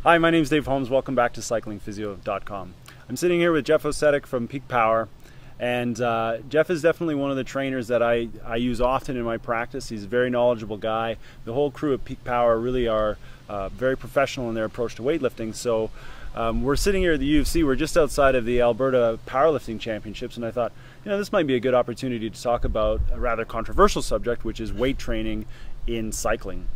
Hi, my name is Dave Holmes. Welcome back to cyclingphysio.com. I'm sitting here with Jeff Osetic from Peak Power, and Jeff is definitely one of the trainers that I use often in my practice. He's a very knowledgeable guy. The whole crew at Peak Power really are very professional in their approach to weightlifting. So we're sitting here at the UFC. We're just outside of the Alberta Powerlifting Championships, and I thought, this might be a good opportunity to talk about a rather controversial subject, which is weight training in cycling.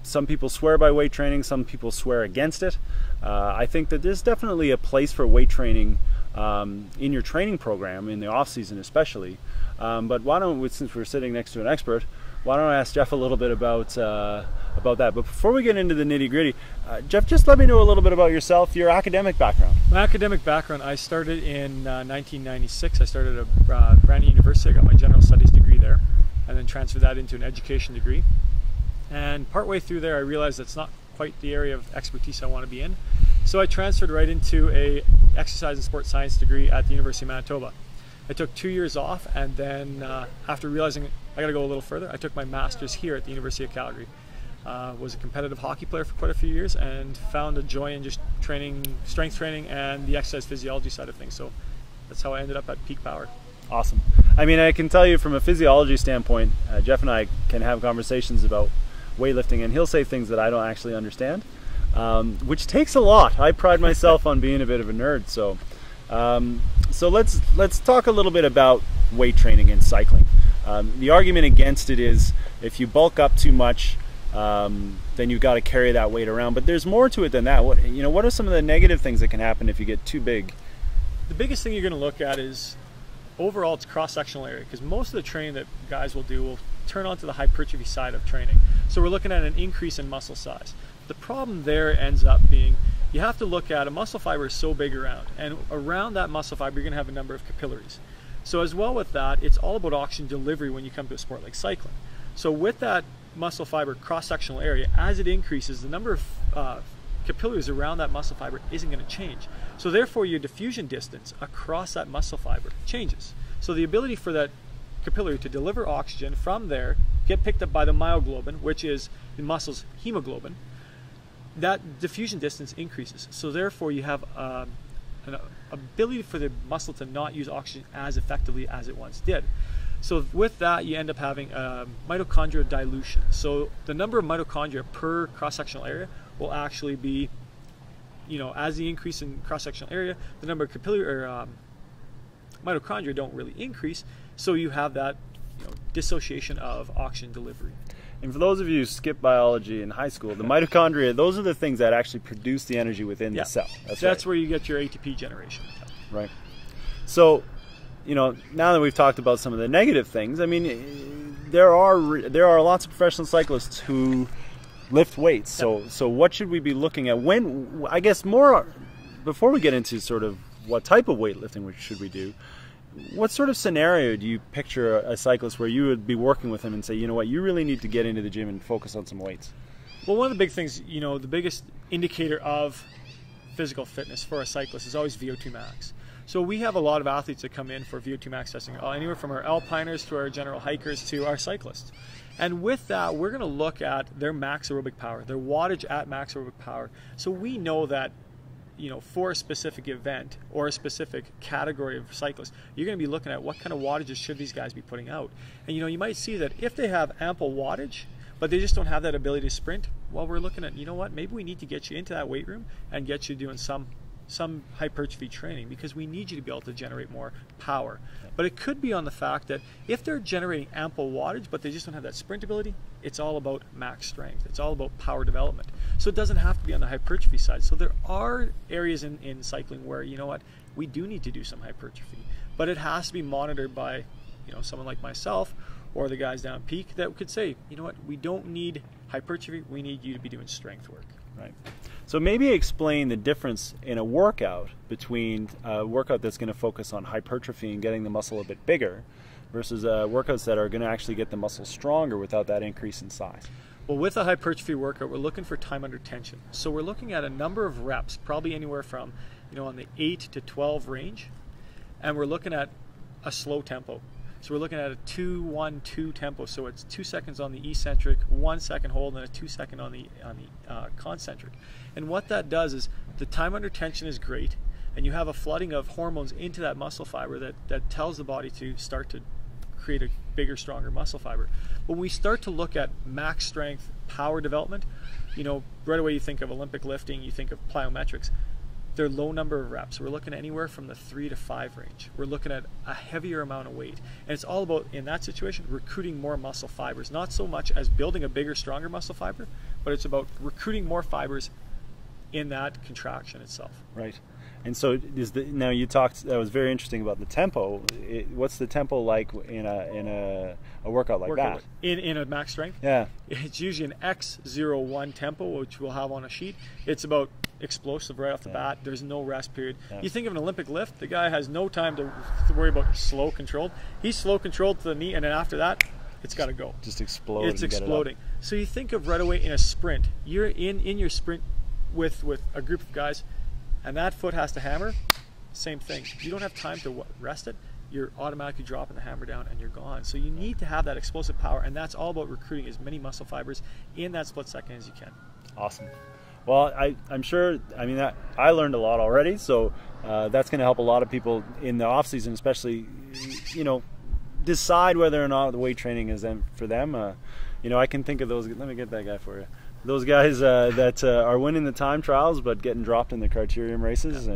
Some people swear by weight training, some people swear against it. I think that there's definitely a place for weight training in your training program, in the off season especially. But why don't we, since we're sitting next to an expert, why don't I ask Jeff a little bit about that? But before we get into the nitty gritty, Jeff, just let me know a little bit about yourself, your academic background. My academic background, I started in 1996. I started at a brand new university. I got my general studies degree there, and then transferred that into an education degree. And partway through there, I realized that's not quite the area of expertise I want to be in. So I transferred right into a exercise and sports science degree at the University of Manitoba. I took 2 years off, and then after realizing I got to go a little further, I took my master's here at the University of Calgary. Was a competitive hockey player for quite a few years, and found a joy in just training, strength training, and the exercise physiology side of things. So that's how I ended up at Peak Power. Awesome. I mean, I can tell you from a physiology standpoint, Jeff and I can have conversations about weightlifting, and he'll say things that I don't actually understand, which takes a lot. I pride myself on being a bit of a nerd, so let's talk a little bit about weight training in cycling. The argument against it is if you bulk up too much, then you've got to carry that weight around. But there's more to it than that. What are some of the negative things that can happen if you get too big? The biggest thing you're going to look at is overall it's cross-sectional area, because most of the training that guys will do will turn onto the hypertrophy side of training. So we're looking at an increase in muscle size. The problem there ends up being you have to look at a muscle fiber is so big around, and around that muscle fiber you're going to have a number of capillaries. So as well with that, it's all about oxygen delivery when you come to a sport like cycling. So with that muscle fiber cross-sectional area, as it increases, the number of capillaries around that muscle fiber isn't going to change. So therefore your diffusion distance across that muscle fiber changes. So the ability for that capillary to deliver oxygen from there, get picked up by the myoglobin, which is the muscle's hemoglobin, that diffusion distance increases. So therefore you have an ability for the muscle to not use oxygen as effectively as it once did. So with that, you end up having mitochondrial dilution. So the number of mitochondria per cross-sectional area will actually be, as the increase in cross-sectional area, the number of capillary or mitochondria don't really increase. So you have that dissociation of oxygen delivery. And for those of you who skipped biology in high school, the mitochondria, those are the things that actually produce the energy within the cell. That's right. Where you get your ATP generation. Right. So, now that we've talked about some of the negative things, I mean, there are lots of professional cyclists who lift weights. So what should we be looking at? I guess more before we get into sort of what type of weightlifting should we do, what sort of scenario do you picture a cyclist where you would be working with him and say, you really need to get into the gym and focus on some weights? Well, one of the big things, the biggest indicator of physical fitness for a cyclist is always VO2 max. So we have a lot of athletes that come in for VO2 max testing, anywhere from our alpiners to our general hikers to our cyclists. And with that, we're going to look at their max aerobic power, their wattage at max aerobic power. So we know that for a specific event or a specific category of cyclists, you're going to be looking at what kind of wattages should these guys be putting out. And you might see that if they have ample wattage, but they just don't have that ability to sprint, well, we're looking at, maybe we need to get you into that weight room and get you doing some hypertrophy training, because we need you to be able to generate more power. But it could be on the fact that if they're generating ample wattage but they just don't have that sprint ability, it's all about max strength. It's all about power development. So it doesn't have to be on the hypertrophy side. So there are areas in cycling where, we do need to do some hypertrophy, but it has to be monitored by, someone like myself or the guys down at Peak that could say, we don't need hypertrophy, we need you to be doing strength work. Right. So maybe explain the difference in a workout between a workout that's going to focus on hypertrophy and getting the muscle a bit bigger versus workouts that are going to actually get the muscle stronger without that increase in size. Well, with a hypertrophy workout, we're looking for time under tension. So we're looking at a number of reps, probably anywhere from, on the 8 to 12 range, and we're looking at a slow tempo. So we're looking at a 2-1-2 tempo. So it's 2 seconds on the eccentric, 1 second hold, and a 2 second on the concentric. And what that does is the time under tension is great, and you have a flooding of hormones into that muscle fiber that tells the body to start to create a bigger, stronger muscle fiber. When we start to look at max strength power development, you know, right away you think of Olympic lifting, you think of plyometrics. They're low number of reps. We're looking at anywhere from the 3 to 5 range. We're looking at a heavier amount of weight. And it's all about, in that situation, recruiting more muscle fibers. Not so much as building a bigger, stronger muscle fiber, but it's about recruiting more fibers in that contraction itself. Right. And so now you talked, that was very interesting about the tempo. What's the tempo like in a workout like that? In a max strength? Yeah. It's usually an X01 tempo, which we'll have on a sheet. It's about explosive right off the bat. There's no rest period. You think of an Olympic lift, the guy has no time to worry about slow controlled. He's slow controlled to the knee, and then after that, it's got to go. Just explode. It's exploding. So you think of right away in a sprint. You're in your sprint with a group of guys, and that foot has to hammer. Same thing. You don't have time to rest it. You're automatically dropping the hammer down and you're gone. So you need to have that explosive power, and that's all about recruiting as many muscle fibers in that split second as you can. Awesome. Well, I'm sure, I mean, I learned a lot already, so that's going to help a lot of people in the off season, especially, you know, decide whether or not the weight training is for them. You know, I can think of those, let me get that guy for you. Those guys that are winning the time trials but getting dropped in the criterium races.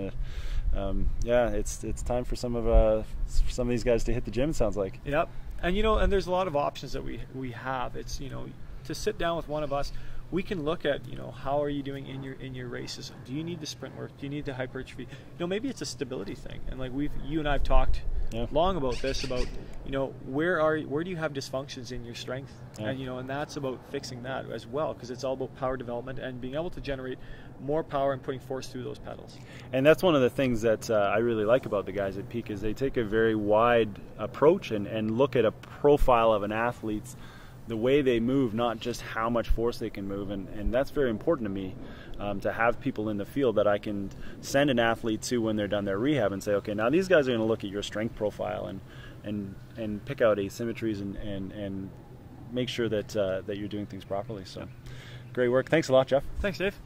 Yeah, it's time for some of these guys to hit the gym, it sounds like. Yep. And you know, and there's a lot of options that we have. It's, you know, to sit down with one of us, we can look at, you know, how are you doing in your races? Do you need the sprint work? Do you need the hypertrophy? You know, maybe it's a stability thing. And like you and I have talked long about this, about, you know, where do you have dysfunctions in your strength? And you know, and that's about fixing that as well, because it's all about power development and being able to generate more power and putting force through those pedals. And that's one of the things that I really like about the guys at Peak, is they take a very wide approach and look at a profile of an athlete's, the way they move, not just how much force they can move. And that's very important to me, to have people in the field that I can send an athlete to when they're done their rehab and say, okay, now these guys are going to look at your strength profile and pick out asymmetries and make sure that you're doing things properly. So great work. Thanks a lot, Jeff. Thanks, Dave.